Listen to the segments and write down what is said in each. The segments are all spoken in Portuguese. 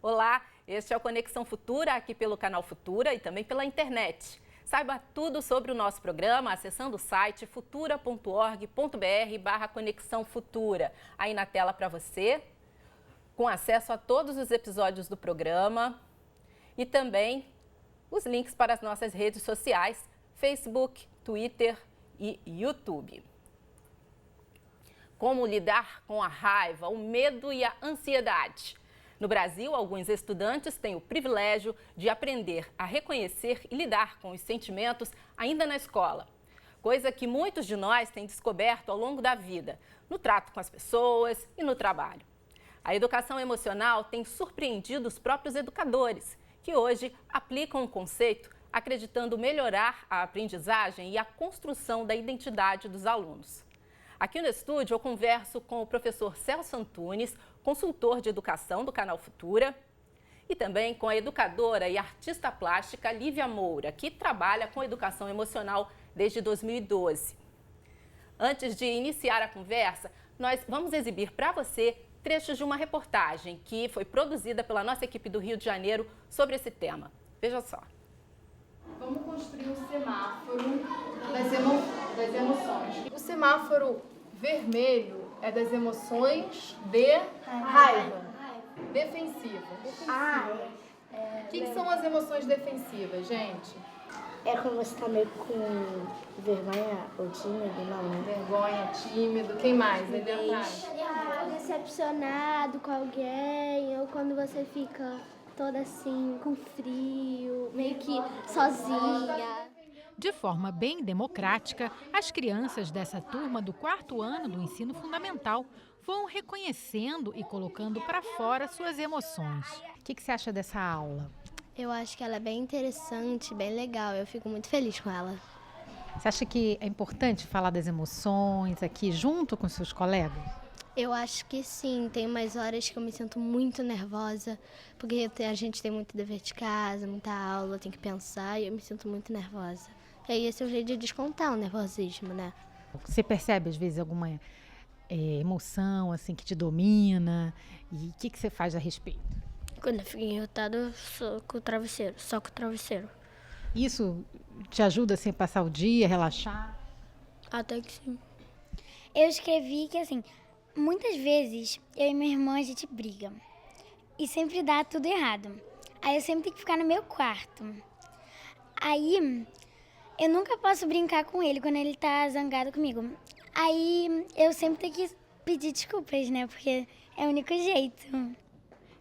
Olá, este é o Conexão Futura, aqui pelo canal Futura e também pela internet. Saiba tudo sobre o nosso programa acessando o site futura.org.br/Conexão Futura. Aí na tela para você, com acesso a todos os episódios do programa e também os links para as nossas redes sociais, Facebook, Twitter e YouTube. Como lidar com a raiva, o medo e a ansiedade? No Brasil, alguns estudantes têm o privilégio de aprender a reconhecer e lidar com os sentimentos ainda na escola. Coisa que muitos de nós têm descoberto ao longo da vida, no trato com as pessoas e no trabalho. A educação emocional tem surpreendido os próprios educadores, que hoje aplicam o conceito acreditando melhorar a aprendizagem e a construção da identidade dos alunos. Aqui no estúdio eu converso com o professor Celso Antunes, consultor de educação do canal Futura, e também com a educadora e artista plástica Lívia Moura, que trabalha com educação emocional desde 2012. Antes de iniciar a conversa, nós vamos exibir para você trechos de uma reportagem que foi produzida pela nossa equipe do Rio de Janeiro sobre esse tema. Veja só. Vamos construir um semáforo das emoções. O semáforo vermelho é das emoções de raiva. Defensiva. O que são as emoções defensivas, gente? É quando você tá meio com vergonha ou tímido, não, né? Vergonha, tímido, quem mais? Aí dentro atrás. Decepcionado com alguém, ou quando você fica toda assim, com frio, meio que sozinha. De forma bem democrática, as crianças dessa turma do 4º ano do ensino fundamental vão reconhecendo e colocando para fora suas emoções. O que você acha dessa aula? Eu acho que ela é bem interessante, bem legal. Eu fico muito feliz com ela. Você acha que é importante falar das emoções aqui junto com seus colegas? Eu acho que sim, tem umas horas que eu me sinto muito nervosa, porque a gente tem muito dever de casa, muita aula, tem que pensar, e eu me sinto muito nervosa. E aí esse é o jeito de descontar o nervosismo, né? Você percebe às vezes alguma emoção assim que te domina? E o que você faz a respeito? Quando eu fico irritada, eu soco o travesseiro. Isso te ajuda assim, a passar o dia, relaxar? Até que sim. Eu escrevi que assim, muitas vezes eu e minha irmã a gente briga e sempre dá tudo errado. Aí eu sempre tenho que ficar no meu quarto. Aí eu nunca posso brincar com ele quando ele tá zangado comigo. Aí eu sempre tenho que pedir desculpas, né? Porque é o único jeito.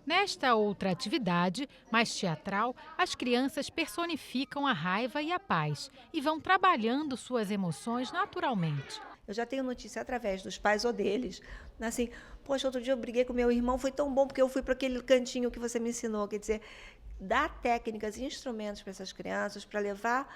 Nesta outra atividade, mais teatral, as crianças personificam a raiva e a paz e vão trabalhando suas emoções naturalmente. Eu já tenho notícia através dos pais ou deles, assim, poxa, outro dia eu briguei com meu irmão, foi tão bom porque eu fui para aquele cantinho que você me ensinou. Quer dizer, dar técnicas e instrumentos para essas crianças, para levar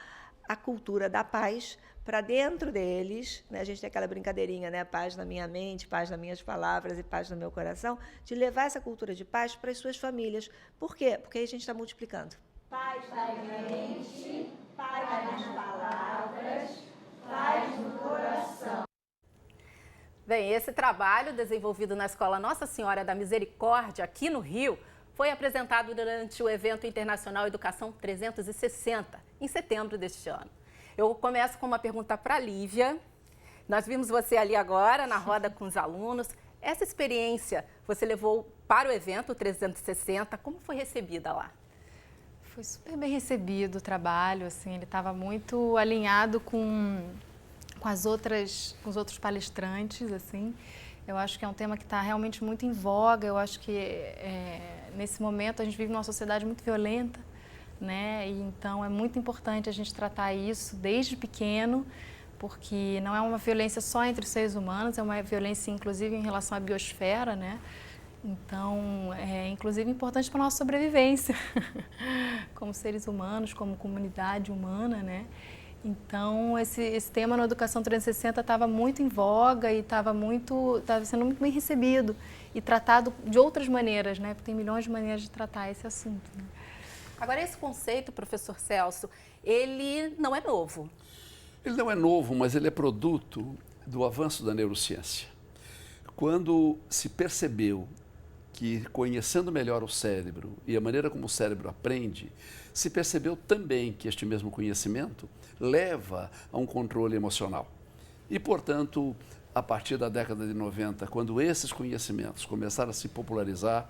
a cultura da paz para dentro deles, né? A gente tem aquela brincadeirinha, né? Paz na minha mente, paz nas minhas palavras e paz no meu coração, de levar essa cultura de paz para as suas famílias. Por quê? Porque aí a gente está multiplicando. Paz na mente, paz nas palavras, paz no coração. Bem, esse trabalho desenvolvido na Escola Nossa Senhora da Misericórdia, aqui no Rio, foi apresentado durante o evento internacional Educação 360, em setembro deste ano. Eu começo com uma pergunta para a Lívia. Nós vimos você ali agora, na roda com os alunos. Essa experiência você levou para o evento 360, como foi recebida lá? Foi super bem recebido o trabalho, assim, ele estava muito alinhado com os outros palestrantes, assim. Eu acho que é um tema que está realmente muito em voga. Eu acho que nesse momento a gente vive numa sociedade muito violenta, né? E então é muito importante a gente tratar isso desde pequeno, porque não é uma violência só entre os seres humanos, é uma violência inclusive em relação à biosfera, né? Então é inclusive importante para a nossa sobrevivência como seres humanos, como comunidade humana, né? Então, esse tema na Educação 360 estava muito em voga e estava sendo muito bem recebido e tratado de outras maneiras, né? Porque tem milhões de maneiras de tratar esse assunto, né? Agora, esse conceito, professor Celso, ele não é novo. Ele não é novo, mas ele é produto do avanço da neurociência. Quando se percebeu que, conhecendo melhor o cérebro e a maneira como o cérebro aprende, se percebeu também que este mesmo conhecimento leva a um controle emocional. E, portanto, a partir da década de 90, quando esses conhecimentos começaram a se popularizar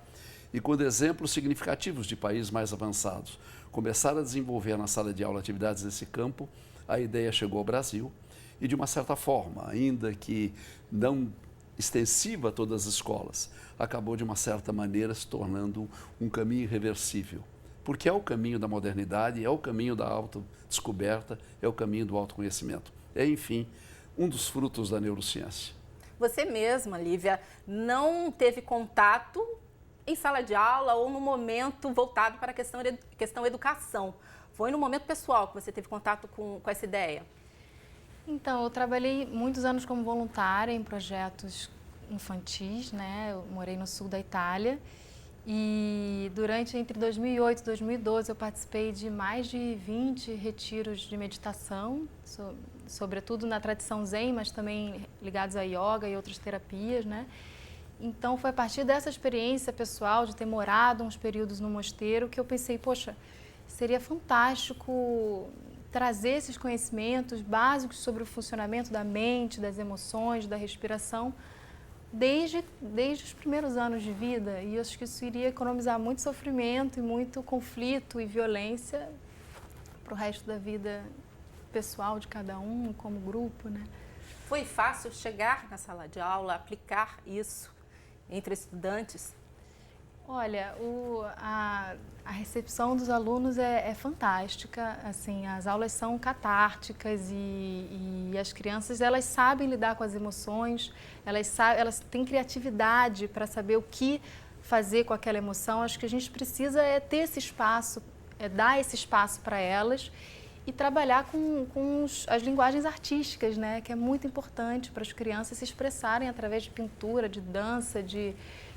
e quando exemplos significativos de países mais avançados começaram a desenvolver na sala de aula atividades nesse campo, a ideia chegou ao Brasil e, de uma certa forma, ainda que não extensiva a todas as escolas, acabou de uma certa maneira se tornando um caminho irreversível, porque é o caminho da modernidade, é o caminho da autodescoberta, é o caminho do autoconhecimento. É, enfim, um dos frutos da neurociência. Você mesma, Lívia, não teve contato em sala de aula ou no momento voltado para a questão educação. Foi no momento pessoal que você teve contato com essa ideia? Então, eu trabalhei muitos anos como voluntária em projetos infantis, né? Eu morei no sul da Itália e entre 2008 e 2012 eu participei de mais de 20 retiros de meditação, sobretudo na tradição Zen, mas também ligados a yoga e outras terapias, né? Então, foi a partir dessa experiência pessoal de ter morado uns períodos no mosteiro que eu pensei, poxa, seria fantástico trazer esses conhecimentos básicos sobre o funcionamento da mente, das emoções, da respiração, desde os primeiros anos de vida. E eu acho que isso iria economizar muito sofrimento e muito conflito e violência para o resto da vida pessoal de cada um, como grupo, né? Foi fácil chegar na sala de aula, aplicar isso entre estudantes? Olha, a recepção dos alunos é fantástica, assim, as aulas são catárticas e as crianças, elas sabem lidar com as emoções, elas têm criatividade para saber o que fazer com aquela emoção. Acho que a gente precisa ter esse espaço, dar esse espaço para elas e trabalhar com as linguagens artísticas, né, que é muito importante para as crianças se expressarem através de pintura, de dança, de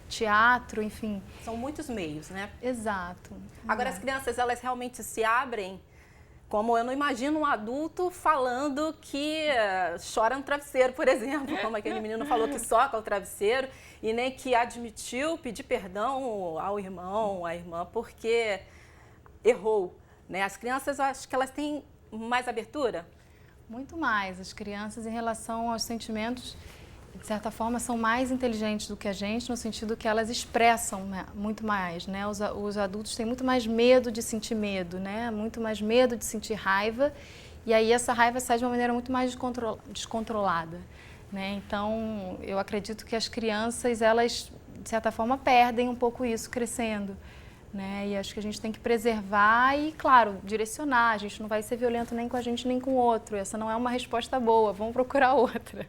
teatro, enfim. São muitos meios, né? Exato. Agora, as crianças, elas realmente se abrem, como eu não imagino um adulto falando que chora no travesseiro, por exemplo, como aquele menino falou que soca o travesseiro e nem que admitiu pedir perdão ao irmão, à irmã, porque errou, né? As crianças, eu acho que elas têm mais abertura? Muito mais. As crianças, em relação aos sentimentos, de certa forma, são mais inteligentes do que a gente, no sentido que elas expressam, né, muito mais, né? Os adultos têm muito mais medo de sentir medo, né? Muito mais medo de sentir raiva, e aí essa raiva sai de uma maneira muito mais descontrolada, né? Então, eu acredito que as crianças, elas, de certa forma, perdem um pouco isso crescendo, né? E acho que a gente tem que preservar e, claro, direcionar. A gente não vai ser violento nem com a gente nem com o outro. Essa não é uma resposta boa, vamos procurar outra.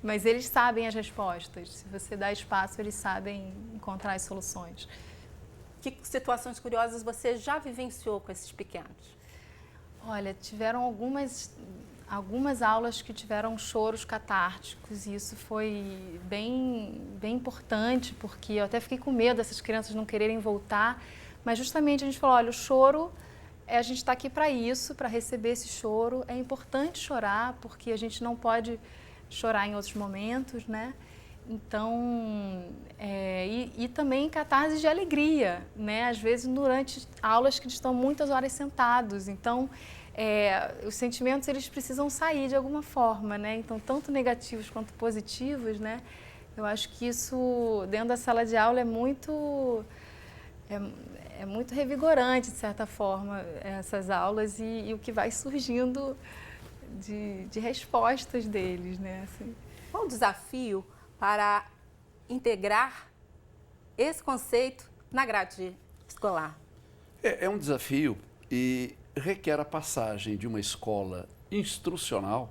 Mas eles sabem as respostas. Se você dá espaço, eles sabem encontrar as soluções. Que situações curiosas você já vivenciou com esses pequenos? Olha, tiveram algumas aulas que tiveram choros catárticos e isso foi bem importante, porque eu até fiquei com medo dessas crianças não quererem voltar, mas justamente a gente falou, olha, o choro, a gente está aqui para isso, para receber esse choro, é importante chorar, porque a gente não pode chorar em outros momentos, né? Então, e também catarse de alegria, né? Às vezes durante aulas que estão muitas horas sentados, então os sentimentos eles precisam sair de alguma forma, né? Então, tanto negativos quanto positivos, né? Eu acho que isso dentro da sala de aula é muito revigorante, de certa forma, essas aulas e o que vai surgindo de respostas deles, né? Assim. Qual o desafio para integrar esse conceito na grade escolar? É um desafio e requer a passagem de uma escola instrucional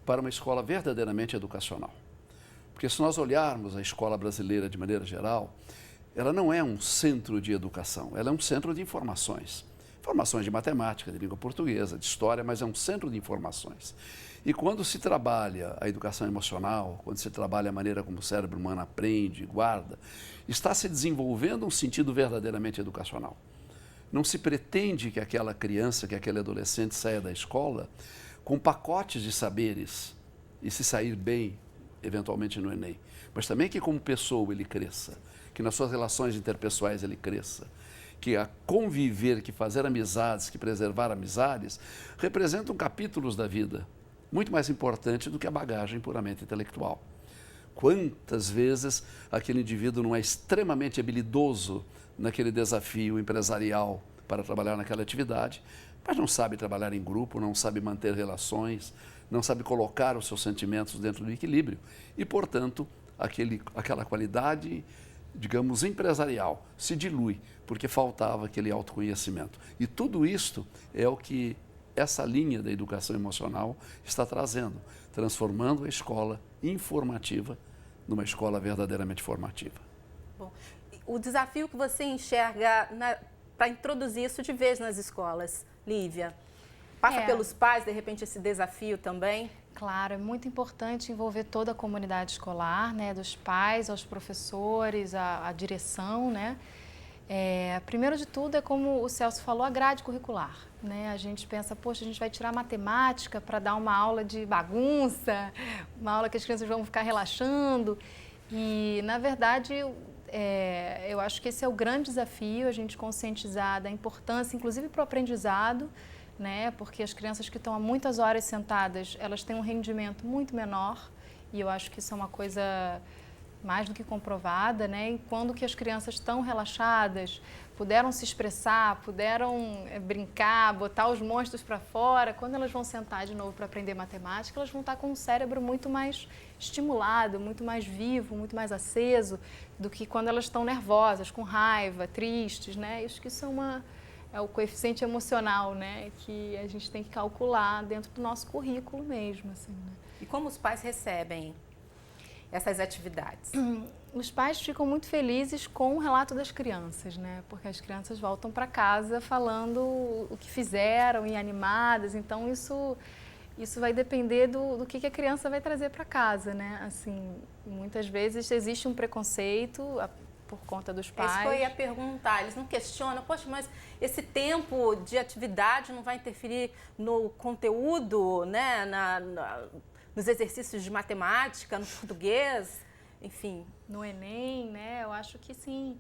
para uma escola verdadeiramente educacional. Porque se nós olharmos a escola brasileira de maneira geral, ela não é um centro de educação, ela é um centro de informações. Informações de matemática, de língua portuguesa, de história, mas é um centro de informações. E quando se trabalha a educação emocional, quando se trabalha a maneira como o cérebro humano aprende, guarda, está se desenvolvendo um sentido verdadeiramente educacional. Não se pretende que aquela criança, que aquele adolescente saia da escola com pacotes de saberes e se sair bem, eventualmente no Enem, mas também que como pessoa ele cresça, que nas suas relações interpessoais ele cresça, que a conviver, que fazer amizades, que preservar amizades, representam capítulos da vida muito mais importante do que a bagagem puramente intelectual. Quantas vezes aquele indivíduo não é extremamente habilidoso naquele desafio empresarial para trabalhar naquela atividade, mas não sabe trabalhar em grupo, não sabe manter relações, não sabe colocar os seus sentimentos dentro do equilíbrio e, portanto, aquela qualidade, digamos, empresarial se dilui porque faltava aquele autoconhecimento. E tudo isto é o que essa linha da educação emocional está trazendo, transformando a escola informativa numa escola verdadeiramente formativa. Bom, o desafio que você enxerga para introduzir isso de vez nas escolas, Lívia, passa pelos pais, de repente, esse desafio também? Claro, é muito importante envolver toda a comunidade escolar, né, dos pais aos professores, a direção, né? Primeiro de tudo é como o Celso falou, a grade curricular, né? A gente pensa, poxa, a gente vai tirar matemática para dar uma aula de bagunça, uma aula que as crianças vão ficar relaxando e, na verdade, eu acho que esse é o grande desafio, a gente conscientizar da importância, inclusive para o aprendizado, né? Porque as crianças que estão há muitas horas sentadas, elas têm um rendimento muito menor e eu acho que isso é uma coisa mais do que comprovada, né? E quando que as crianças estão relaxadas, puderam se expressar, puderam brincar, botar os monstros para fora, quando elas vão sentar de novo para aprender matemática, elas vão estar com o cérebro muito mais estimulado, muito mais vivo, muito mais aceso do que quando elas estão nervosas, com raiva, tristes, né? Acho que isso é o coeficiente emocional, né? Que a gente tem que calcular dentro do nosso currículo mesmo, assim, né? E como os pais recebem essas atividades? Os pais ficam muito felizes com o relato das crianças, né? Porque as crianças voltam para casa falando o que fizeram e animadas, então isso vai depender do que a criança vai trazer para casa, né? Assim, muitas vezes existe um preconceito por conta dos pais. Isso que eu ia perguntar, eles não questionam, poxa, mas esse tempo de atividade não vai interferir no conteúdo, né? Nos exercícios de matemática, no português, enfim. No Enem, né? Eu acho que sim.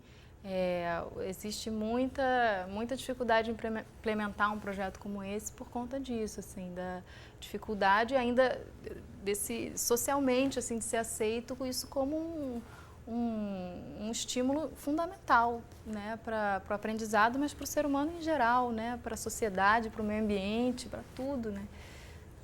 Existe muita dificuldade em implementar um projeto como esse por conta disso, assim, da dificuldade ainda socialmente, assim, de ser aceito isso como um estímulo fundamental, né, para o aprendizado, mas para o ser humano em geral, né, para a sociedade, para o meio ambiente, para tudo, né.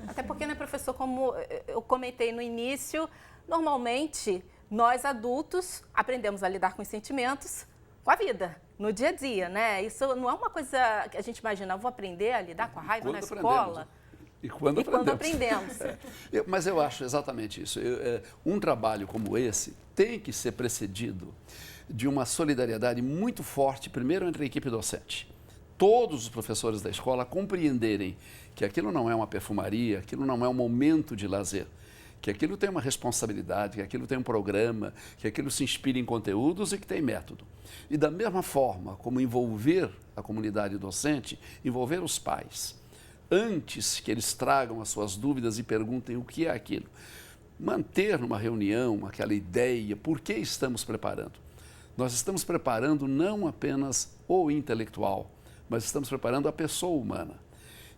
Até porque, né, professor, como eu comentei no início, normalmente nós adultos aprendemos a lidar com os sentimentos com a vida, no dia a dia, né? Isso não é uma coisa que a gente imagina, vou aprender a lidar com a raiva na escola. E quando aprendemos. Mas eu acho exatamente isso. Um trabalho como esse tem que ser precedido de uma solidariedade muito forte, primeiro entre a equipe docente. Todos os professores da escola compreenderem que aquilo não é uma perfumaria, aquilo não é um momento de lazer, que aquilo tem uma responsabilidade, que aquilo tem um programa, que aquilo se inspira em conteúdos e que tem método. E da mesma forma como envolver a comunidade docente, envolver os pais, antes que eles tragam as suas dúvidas e perguntem o que é aquilo. Manter numa reunião aquela ideia, por que estamos preparando? Nós estamos preparando não apenas o intelectual, mas estamos preparando a pessoa humana.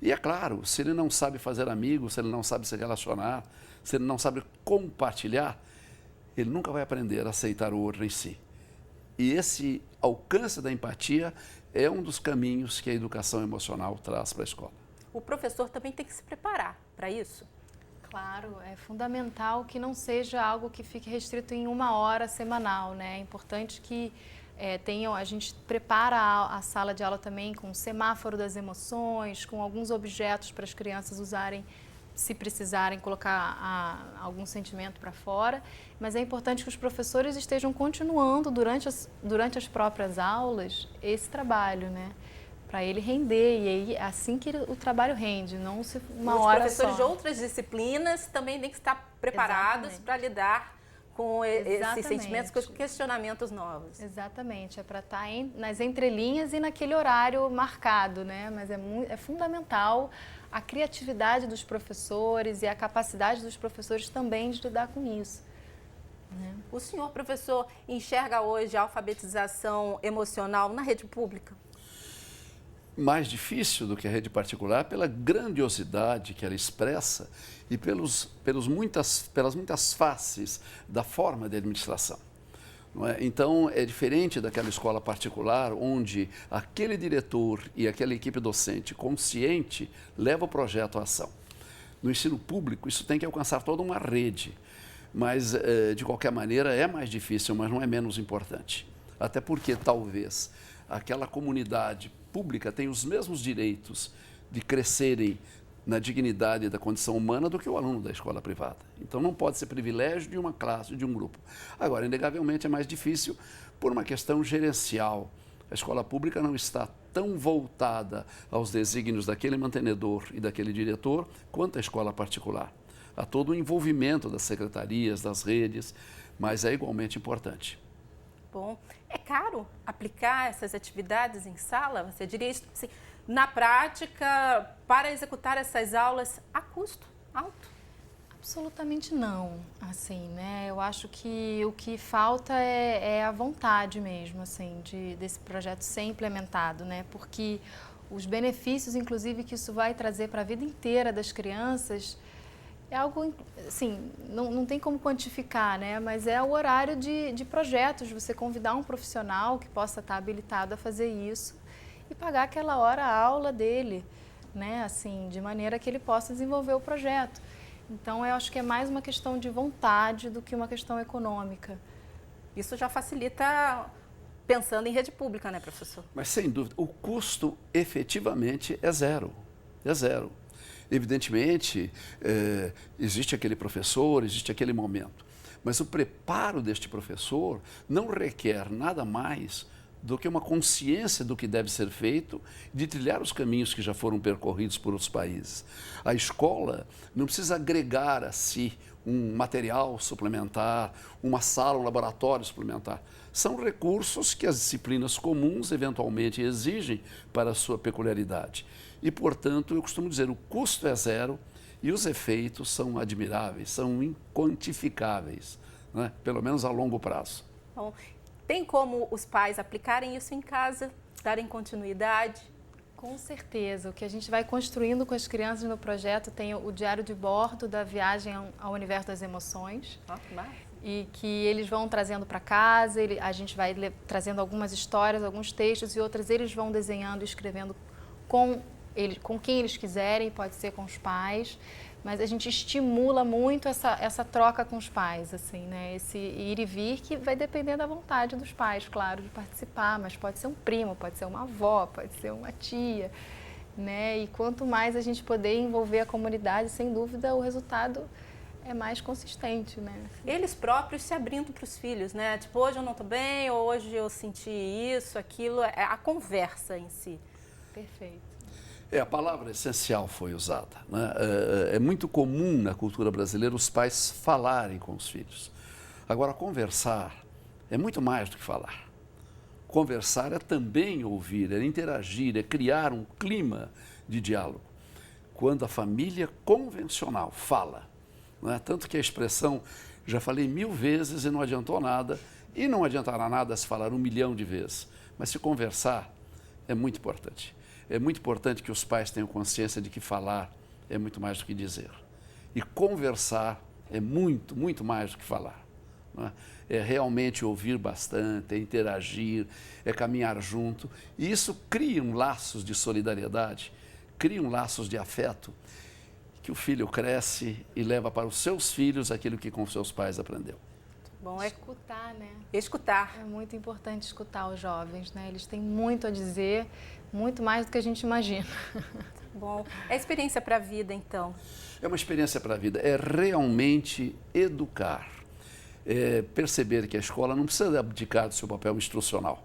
E é claro, se ele não sabe fazer amigos, se ele não sabe se relacionar, se ele não sabe compartilhar, ele nunca vai aprender a aceitar o outro em si. E esse alcance da empatia é um dos caminhos que a educação emocional traz para a escola. O professor também tem que se preparar para isso? Claro, é fundamental que não seja algo que fique restrito em 1 hora semanal, né? É importante que a gente prepara a sala de aula também com um semáforo das emoções, com alguns objetos para as crianças usarem, se precisarem colocar algum sentimento para fora, mas é importante que os professores estejam continuando durante as próprias aulas esse trabalho, né? Para ele render, e aí assim que o trabalho rende, não se uma hora só. Os professores de outras disciplinas também têm que estar preparados para lidar com esses sentimentos, com os questionamentos novos. Exatamente, é para estar nas entrelinhas e naquele horário marcado, né? Mas é fundamental a criatividade dos professores e a capacidade dos professores também de lidar com isso. né? O senhor, professor, enxerga hoje a alfabetização emocional na rede pública? Mais difícil do que a rede particular pela grandiosidade que ela expressa e pelas muitas faces da forma de administração. Não é? Então, é diferente daquela escola particular onde aquele diretor e aquela equipe docente consciente leva o projeto à ação. No ensino público, isso tem que alcançar toda uma rede, mas, de qualquer maneira, é mais difícil, mas não é menos importante. Até porque, talvez, aquela comunidade pública tenha os mesmos direitos de crescerem na dignidade da condição humana do que o aluno da escola privada. Então, não pode ser privilégio de uma classe, de um grupo. Agora, inegavelmente, é mais difícil por uma questão gerencial. A escola pública não está tão voltada aos desígnios daquele mantenedor e daquele diretor quanto a escola particular. Há todo o envolvimento das secretarias, das redes, mas é igualmente importante. Bom, é caro aplicar essas atividades em sala? Você diria isso assim, na prática, para executar essas aulas a custo alto? Absolutamente não, assim, né? Eu acho que o que falta é a vontade mesmo, assim, desse projeto ser implementado, né? Porque os benefícios, inclusive, que isso vai trazer para a vida inteira das crianças é algo, assim, não tem como quantificar, né? Mas é o horário de projetos, você convidar um profissional que possa estar habilitado a fazer isso e pagar aquela hora a aula dele, né? Assim, de maneira que ele possa desenvolver o projeto. Então, eu acho que é mais uma questão de vontade do que uma questão econômica. Isso já facilita pensando em rede pública, né, professor? Mas, sem dúvida, o custo efetivamente é zero. É zero. Evidentemente, existe aquele professor, existe aquele momento. Mas o preparo deste professor não requer nada mais do que uma consciência do que deve ser feito, de trilhar os caminhos que já foram percorridos por outros países. A escola não precisa agregar a si um material suplementar, uma sala, um laboratório suplementar. São recursos que as disciplinas comuns eventualmente exigem para a sua peculiaridade. E, portanto, eu costumo dizer, o custo é zero e os efeitos são admiráveis, são inquantificáveis, né? Pelo menos a longo prazo. Bom, tem como os pais aplicarem isso em casa, darem continuidade? Com certeza. O que a gente vai construindo com as crianças no projeto tem o diário de bordo da viagem ao universo das emoções. Que massa. E que eles vão trazendo para casa, a gente vai trazendo algumas histórias, alguns textos e outras eles vão desenhando e escrevendo com quem eles quiserem, pode ser com os pais, mas a gente estimula muito essa troca com os pais, assim, né? Esse ir e vir que vai depender da vontade dos pais, claro, de participar, mas pode ser um primo, pode ser uma avó, pode ser uma tia, né? E quanto mais a gente poder envolver a comunidade, sem dúvida, o resultado é mais consistente, né? Eles próprios se abrindo para os filhos, né? Tipo, hoje eu não estou bem, ou hoje eu senti isso, aquilo, é a conversa em si. Perfeito. A palavra essencial foi usada, né? É muito comum na cultura brasileira os pais falarem com os filhos. Agora, conversar é muito mais do que falar. Conversar é também ouvir, é interagir, é criar um clima de diálogo. Quando a família convencional fala, né? Tanto que a expressão, já falei 1000 vezes e não adiantou nada, e não adiantará nada se falar 1 milhão de vezes, mas se conversar é muito importante. É muito importante que os pais tenham consciência de que falar é muito mais do que dizer. E conversar é muito, muito mais do que falar. Não é realmente ouvir bastante, é interagir, é caminhar junto. E isso cria laços de solidariedade, cria laços de afeto, que o filho cresce e leva para os seus filhos aquilo que com seus pais aprendeu. Bom, é escutar, né? Escutar. É muito importante escutar os jovens, né? Eles têm muito a dizer, muito mais do que a gente imagina. Bom, é experiência para a vida, então? É uma experiência para a vida, é realmente educar. É perceber que a escola não precisa abdicar do seu papel instrucional,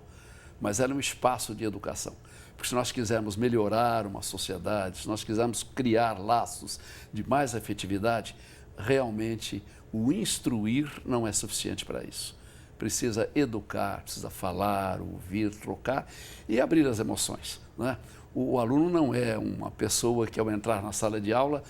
mas ela é um espaço de educação. Porque se nós quisermos melhorar uma sociedade, se nós quisermos criar laços de mais afetividade, realmente o instruir não é suficiente para isso. Precisa educar, precisa falar, ouvir, trocar e abrir as emoções, né? O aluno não é uma pessoa que, ao entrar na sala de aula,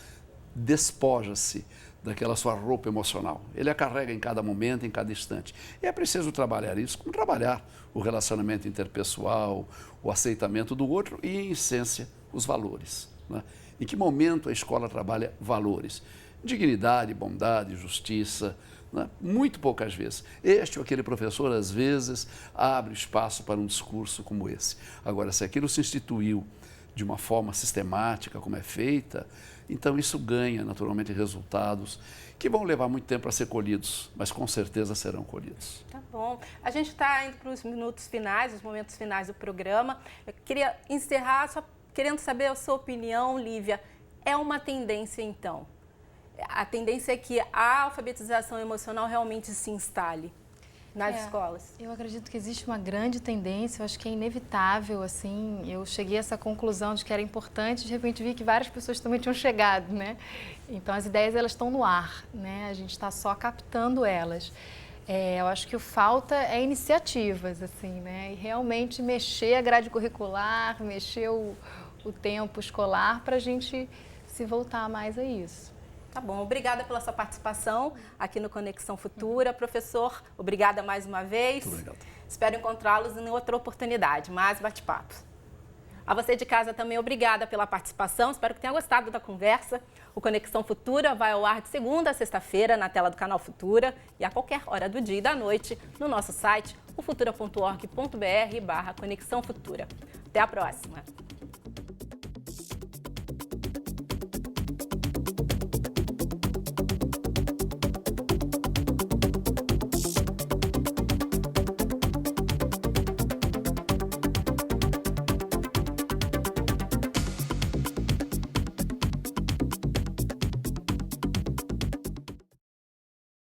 despoja-se daquela sua roupa emocional. Ele a carrega em cada momento, em cada instante. E é preciso trabalhar isso, como trabalhar o relacionamento interpessoal, o aceitamento do outro e, em essência, os valores, né? Em que momento a escola trabalha valores? Dignidade, bondade, justiça, né? Muito poucas vezes. Este ou aquele professor, às vezes, abre espaço para um discurso como esse. Agora, se aquilo se instituiu de uma forma sistemática, como é feita, então isso ganha naturalmente resultados que vão levar muito tempo a ser colhidos, mas com certeza serão colhidos. Tá bom. A gente está indo para os minutos finais, os momentos finais do programa. Eu queria encerrar só querendo saber a sua opinião, Lívia. É uma tendência, então? A tendência é que a alfabetização emocional realmente se instale nas escolas? Eu acredito que existe uma grande tendência, eu acho que é inevitável, assim, eu cheguei a essa conclusão de que era importante, de repente vi que várias pessoas também tinham chegado, né? Então as ideias, elas estão no ar, né? A gente está só captando elas. Eu acho que o falta é iniciativas, assim, né? E realmente mexer a grade curricular, mexer o tempo escolar para a gente se voltar mais a isso. Tá bom, obrigada pela sua participação aqui no Conexão Futura. Professor, obrigada mais uma vez. Muito obrigado. Espero encontrá-los em outra oportunidade, mais bate-papo. A você de casa também, obrigada pela participação. Espero que tenha gostado da conversa. O Conexão Futura vai ao ar de segunda a sexta-feira na tela do canal Futura e a qualquer hora do dia e da noite no nosso site, ofutura.org.br/Conexão Futura. Até a próxima!